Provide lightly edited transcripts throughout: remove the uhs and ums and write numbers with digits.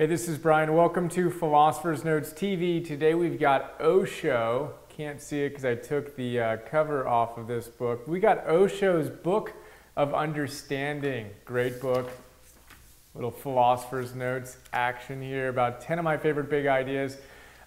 Hey, this is Brian. Welcome to Philosopher's Notes TV. Today we've got Osho. Can't see it because I took the cover off of this book. We got Osho's Book of Understanding. Great book. Little Philosopher's Notes action here. About 10 of my favorite big ideas.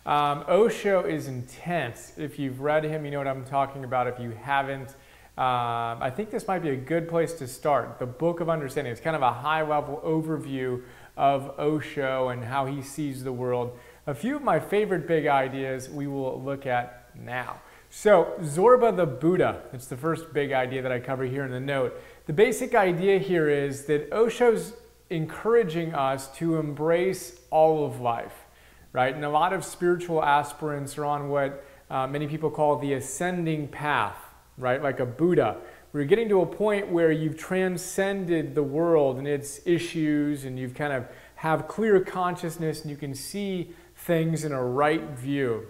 Osho is intense. If you've read him, you know what I'm talking about. If you haven't, I think this might be a good place to start. The Book of Understanding. It's kind of a high-level overview of Osho and how he sees the world. A few of my favorite big ideas we will look at now. So, Zorba the Buddha. It's the first big idea that I cover here in the note. The basic idea here is that Osho's encouraging us to embrace all of life, right? And a lot of spiritual aspirants are on what many people call the ascending path, right? Like a Buddha. We're getting to a point where you've transcended the world and its issues, and you've kind of have clear consciousness and you can see things in a right view.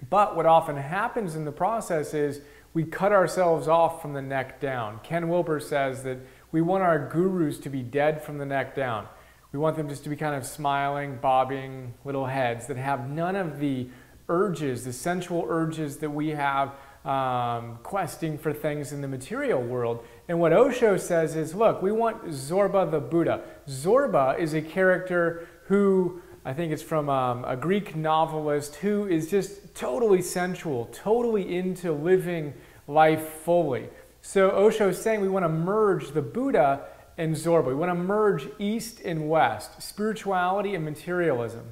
But what often happens in the process is we cut ourselves off from the neck down. Ken Wilber says that we want our gurus to be dead from the neck down. We want them just to be kind of smiling, bobbing little heads that have none of the urges, the sensual urges that we have questing for things in the material world. And what Osho says is, look, we want Zorba the Buddha. Zorba is a character who, I think it's from a Greek novelist, who is just totally sensual, totally into living life fully. So Osho is saying we want to merge the Buddha and Zorba. We want to merge East and West, spirituality and materialism.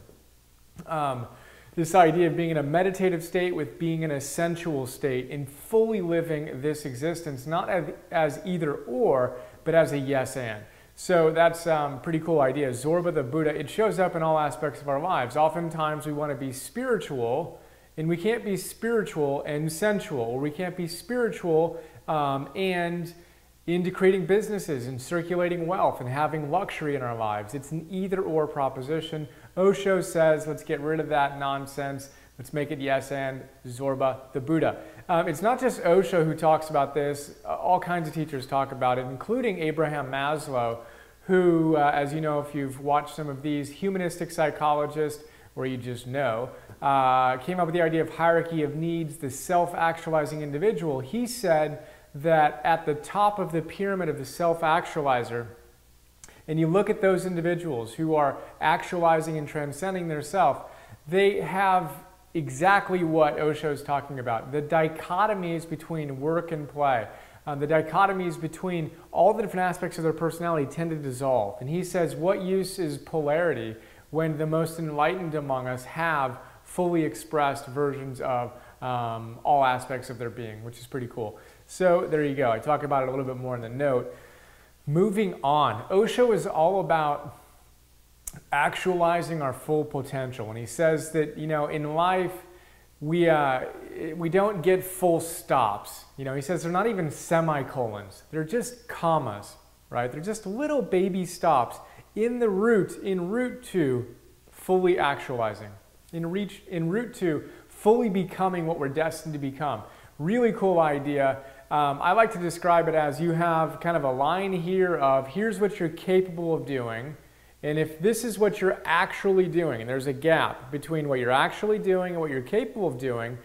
This idea of being in a meditative state with being in a sensual state and fully living this existence, not as either or, but as a yes and. So that's a pretty cool idea. Zorba the Buddha, it shows up in all aspects of our lives. Oftentimes we want to be spiritual, and we can't be spiritual and sensual, or we can't be spiritual and into creating businesses and circulating wealth and having luxury in our lives. It's an either or proposition. Osho says, let's get rid of that nonsense. Let's make it yes and Zorba the Buddha. It's not just Osho who talks about this. All kinds of teachers talk about it, including Abraham Maslow, who, as you know, if you've watched some of these, humanistic psychologist, or you just know, came up with the idea of hierarchy of needs, the self-actualizing individual. He said that at the top of the pyramid of the self-actualizer, and you look at those individuals who are actualizing and transcending their self, they have exactly what Osho is talking about. The dichotomies between work and play, the dichotomies between all the different aspects of their personality tend to dissolve. And he says, what use is polarity when the most enlightened among us have fully expressed versions of all aspects of their being, which is pretty cool. So there you go. I talk about it a little bit more in the note. Moving on, Osho is all about actualizing our full potential. And he says that, you know, in life, we don't get full stops. You know, he says they're not even semicolons. They're just commas, right? They're just little baby stops en route to fully actualizing, en route to fully becoming what we're destined to become. Really cool idea. I like to describe it as you have kind of a line here of here's what you're capable of doing, and if this is what you're actually doing, and there's a gap between what you're actually doing and what you're capable of doing,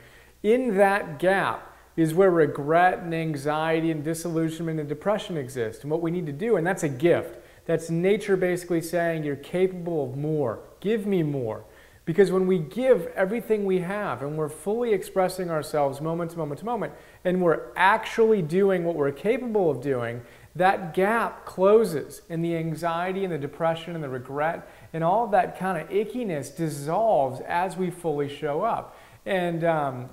in that gap is where regret and anxiety and disillusionment and depression exist. And what we need to do, and that's a gift, that's nature basically saying you're capable of more, give me more. Because when we give everything we have and we're fully expressing ourselves moment to moment to moment, and we're actually doing what we're capable of doing, that gap closes, and the anxiety and the depression and the regret and all of that kind of ickiness dissolves as we fully show up. And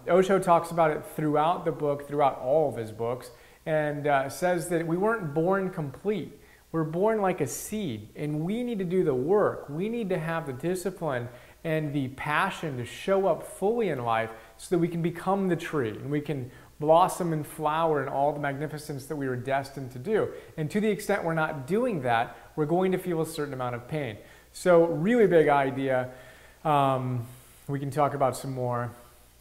Osho talks about it throughout the book, throughout all of his books, and says that we weren't born complete. We're born like a seed, and we need to do the work. We need to have the discipline and the passion to show up fully in life so that we can become the tree and we can blossom and flower in all the magnificence that we were destined to do. And to the extent we're not doing that, we're going to feel a certain amount of pain. So really big idea. We can talk about some more.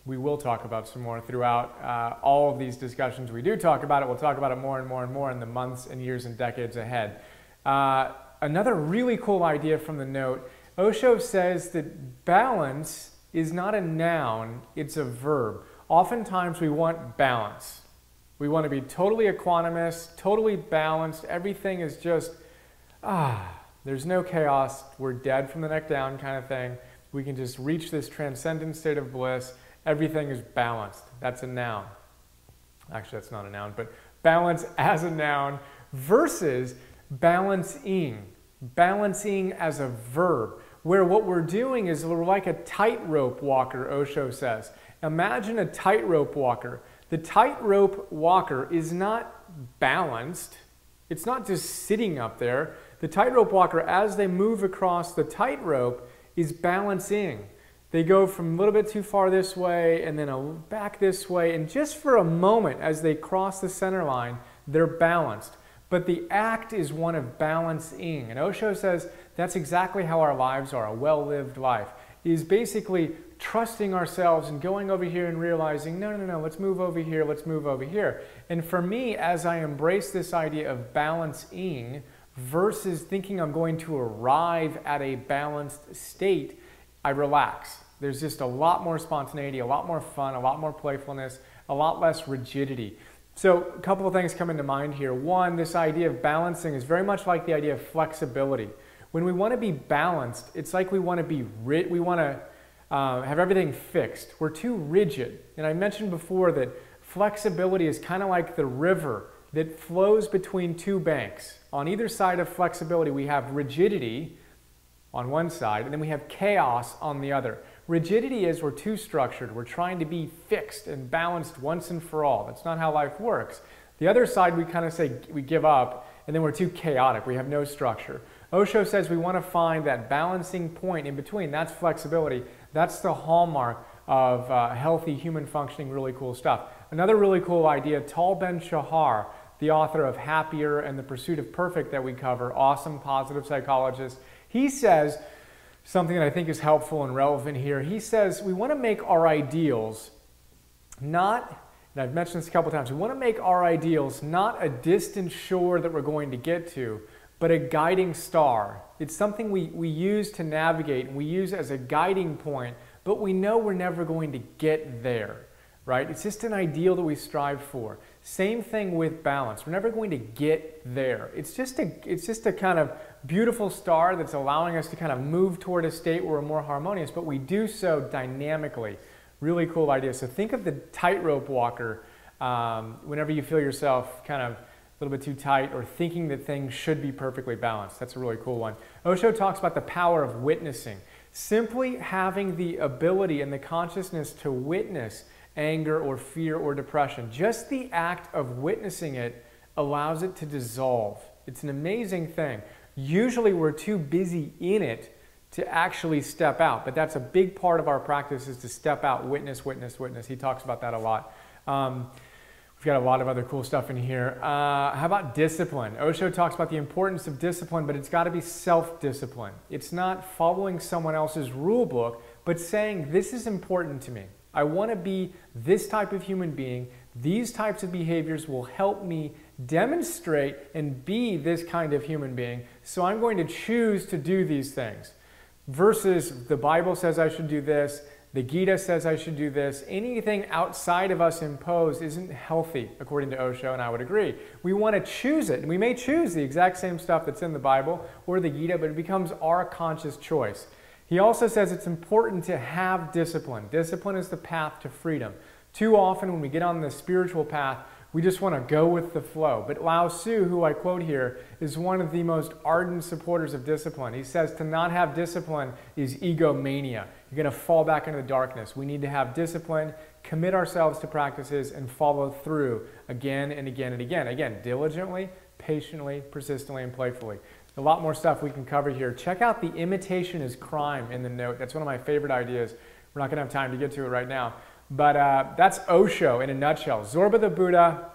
We will talk about some more throughout all of these discussions. We do talk about it. We'll talk about it more and more and more in the months and years and decades ahead. Another really cool idea from the note Osho says that balance is not a noun, it's a verb. Oftentimes we want balance. We want to be totally equanimous, totally balanced. Everything is just, there's no chaos. We're dead from the neck down kind of thing. We can just reach this transcendent state of bliss. Everything is balanced. That's a noun. Actually, that's not a noun, but balance as a noun versus balancing. Balancing as a verb, where what we're doing is we're like a tightrope walker, Osho says. Imagine a tightrope walker. The tightrope walker is not balanced. It's not just sitting up there. The tightrope walker, as they move across the tightrope, is balancing. They go from a little bit too far this way and then back this way, and just for a moment as they cross the center line, they're balanced. But the act is one of balancing. And Osho says that's exactly how our lives are, a well-lived life. It is basically trusting ourselves and going over here and realizing, no, let's move over here, let's move over here. And for me, as I embrace this idea of balancing versus thinking I'm going to arrive at a balanced state, I relax. There's just a lot more spontaneity, a lot more fun, a lot more playfulness, a lot less rigidity. So a couple of things come into mind here. One, this idea of balancing is very much like the idea of flexibility. When we want to be balanced, it's like we want to have everything fixed. We're too rigid. And I mentioned before that flexibility is kind of like the river that flows between two banks. On either side of flexibility, we have rigidity on one side, and then we have chaos on the other. Rigidity is we're too structured. We're trying to be fixed and balanced once and for all. That's not how life works. The other side, we kind of say we give up, and then we're too chaotic. We have no structure. Osho says we want to find that balancing point in between. That's flexibility. That's the hallmark of healthy human functioning, really cool stuff. Another really cool idea, Tal Ben-Shahar, the author of Happier and the Pursuit of Perfect that we cover, awesome positive psychologist, he says something that I think is helpful and relevant here. He says we want to make our ideals not, and I've mentioned this a couple times, we want to make our ideals not a distant shore that we're going to get to, but a guiding star. It's something we use to navigate and we use as a guiding point, but we know we're never going to get there, right? It's just an ideal that we strive for. Same thing with balance. We're never going to get there. It's just a kind of beautiful star that's allowing us to kind of move toward a state where we're more harmonious, but we do so dynamically. Really cool idea. So think of the tightrope walker whenever you feel yourself kind of a little bit too tight or thinking that things should be perfectly balanced. That's a really cool one. Osho talks about the power of witnessing. Simply having the ability and the consciousness to witness anger or fear or depression. Just the act of witnessing it allows it to dissolve. It's an amazing thing. Usually we're too busy in it to actually step out, but that's a big part of our practice, is to step out, witness, witness, witness. He talks about that a lot. We've got a lot of other cool stuff in here. How about discipline? Osho talks about the importance of discipline, but it's got to be self-discipline. It's not following someone else's rule book, but saying, this is important to me. I want to be this type of human being. These types of behaviors will help me demonstrate and be this kind of human being. So I'm going to choose to do these things. Versus the Bible says I should do this, the Gita says I should do this. Anything outside of us imposed isn't healthy, according to Osho, and I would agree. We want to choose it, and we may choose the exact same stuff that's in the Bible or the Gita, but it becomes our conscious choice. He also says it's important to have discipline. Discipline is the path to freedom. Too often when we get on the spiritual path, we just want to go with the flow. But Lao Tzu, who I quote here, is one of the most ardent supporters of discipline. He says to not have discipline is egomania. You're going to fall back into the darkness. We need to have discipline, commit ourselves to practices, and follow through again and again and again. Again, diligently, patiently, persistently, and playfully. A lot more stuff we can cover here. Check out the imitation is crime in the note. That's one of my favorite ideas. We're not going to have time to get to it right now. But that's Osho in a nutshell. Zorba the Buddha,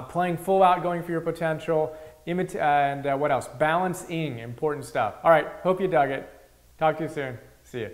playing full out, going for your potential, and what else? Balancing, important stuff. All right, hope you dug it. Talk to you soon. See you.